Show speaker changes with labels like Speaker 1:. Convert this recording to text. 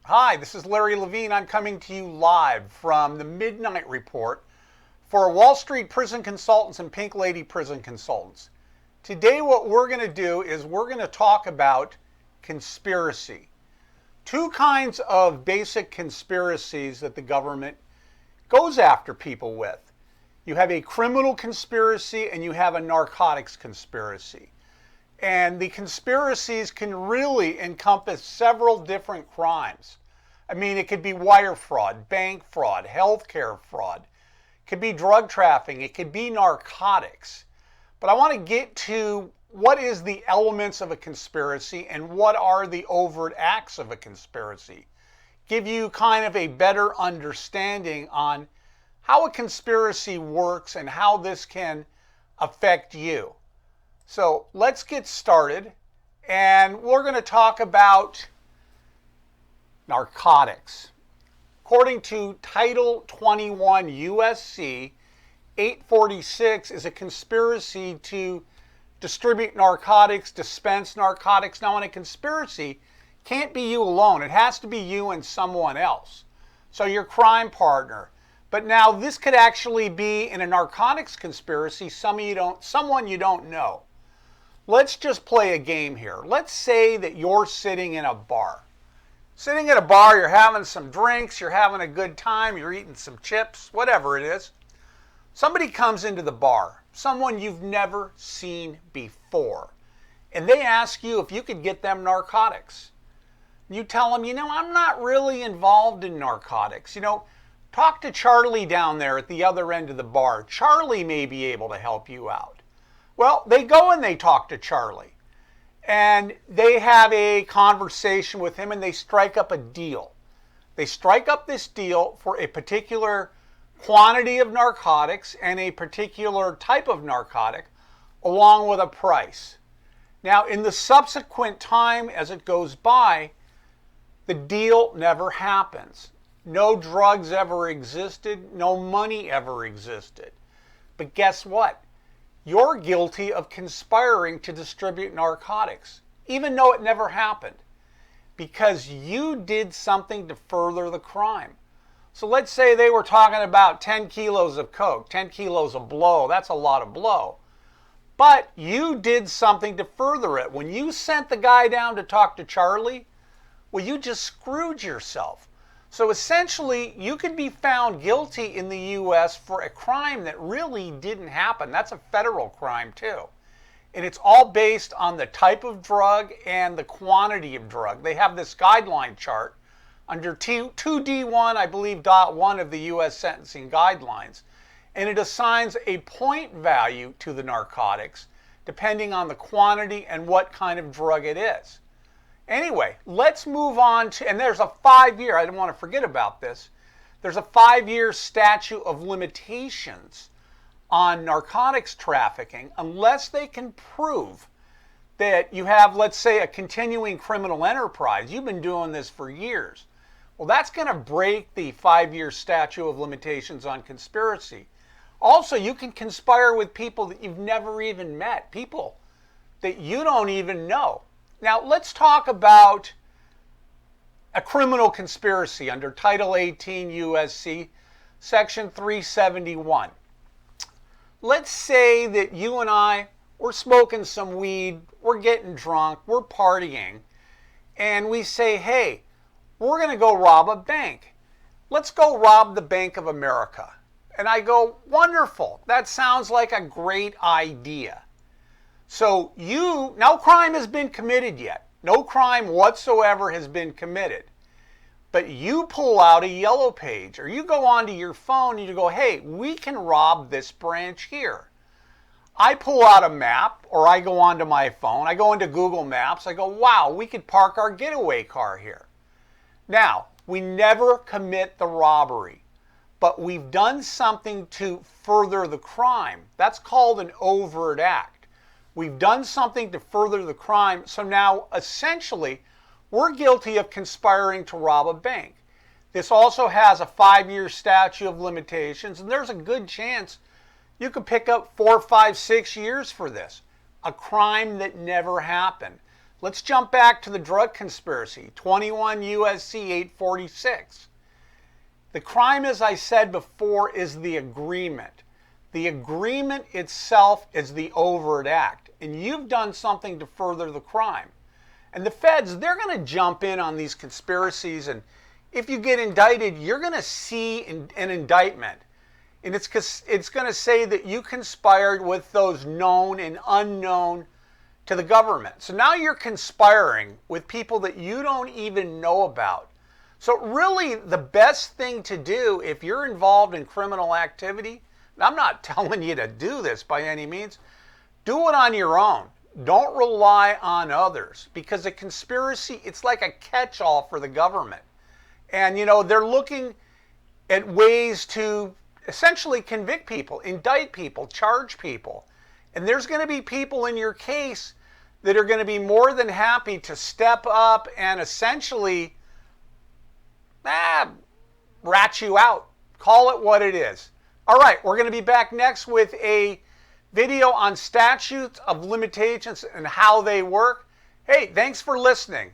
Speaker 1: Hi, this is Larry Levine. I'm coming to you live from the Midnight Report for Wall Street Prison Consultants and Pink Lady Prison Consultants. Today what we're going to do is we're going to talk about conspiracy. Two kinds of basic conspiracies that the government goes after people with. You have a criminal conspiracy and you have a narcotics conspiracy. And the conspiracies can really encompass several different crimes. I mean, it could be wire fraud, bank fraud, healthcare fraud. It could be drug trafficking. It could be narcotics. But I want to get to what is the elements of a conspiracy and what are the overt acts of a conspiracy. Give you kind of a better understanding on how a conspiracy works and how this can affect you. So let's get started, and we're going to talk about narcotics. According to Title 21 USC 846 is a conspiracy to distribute narcotics, dispense narcotics. Now in a conspiracy, can't be you alone. It has to be you and someone else. So your crime partner. But now this could actually be in a narcotics conspiracy, someone you don't know. Let's just play a game here. Let's say that you're sitting in a bar. Sitting at a bar, you're having some drinks, you're having a good time, you're eating some chips, whatever it is. Somebody comes into the bar, someone you've never seen before, and they ask you if you could get them narcotics. You tell them, I'm not really involved in narcotics. Talk to Charlie down there at the other end of the bar. Charlie may be able to help you out. Well, they go and they talk to Charlie. And they have a conversation with him and they strike up a deal. They strike up this deal for a particular quantity of narcotics and a particular type of narcotic along with a price. Now, in the subsequent time as it goes by, the deal never happens. No drugs ever existed. No money ever existed. But guess what? You're guilty of conspiring to distribute narcotics, even though it never happened, because you did something to further the crime. So let's say they were talking about 10 kilos of coke, 10 kilos of blow. That's a lot of blow. But you did something to further it. When you sent the guy down to talk to Charlie, well, you just screwed yourself. So essentially, you could be found guilty in the U.S. for a crime that really didn't happen. That's a federal crime, too. And it's all based on the type of drug and the quantity of drug. They have this guideline chart under 2D1, I believe, .1 of the U.S. sentencing guidelines. And it assigns a point value to the narcotics depending on the quantity and what kind of drug it is. Anyway, let's move on to, and there's a 5-year, I didn't want to forget about this, there's a 5-year statute of limitations on narcotics trafficking unless they can prove that you have, let's say, a continuing criminal enterprise. You've been doing this for years. Well, that's going to break the 5-year statute of limitations on conspiracy. Also, you can conspire with people that you've never even met, people that you don't even know. Now, let's talk about a criminal conspiracy under Title 18 USC, Section 371. Let's say that you and I, we're smoking some weed, we're getting drunk, we're partying, and we say, hey, we're going to go rob a bank. Let's go rob the Bank of America. And I go, wonderful, that sounds like a great idea. So no crime has been committed yet. No crime whatsoever has been committed. But you pull out a yellow page or you go onto your phone and you go, hey, we can rob this branch here. I pull out a map or I go onto my phone. I go into Google Maps. I go, wow, we could park our getaway car here. Now, we never commit the robbery, but we've done something to further the crime. That's called an overt act. We've done something to further the crime, so now essentially we're guilty of conspiring to rob a bank. This also has a 5-year statute of limitations, and there's a good chance you could pick up 4, 5, 6 years for this. A crime that never happened. let's jump back to the drug conspiracy, 21 USC 846. The crime, as I said before, is the agreement. The agreement itself is the overt act, and you've done something to further the crime. And the feds, they're going to jump in on these conspiracies, and if you get indicted, you're going to see an indictment. And it's going to say that you conspired with those known and unknown to the government. So now you're conspiring with people that you don't even know about. So really, the best thing to do if you're involved in criminal activity, and I'm not telling you to do this by any means, do it on your own. Don't rely on others, because a conspiracy, it's like a catch-all for the government. And, you know, they're looking at ways to essentially convict people, indict people, charge people. And there's going to be people in your case that are going to be more than happy to step up and essentially rat you out. Call it what it is. All right, we're going to be back next with a video on statutes of limitations and how they work. Hey, thanks for listening.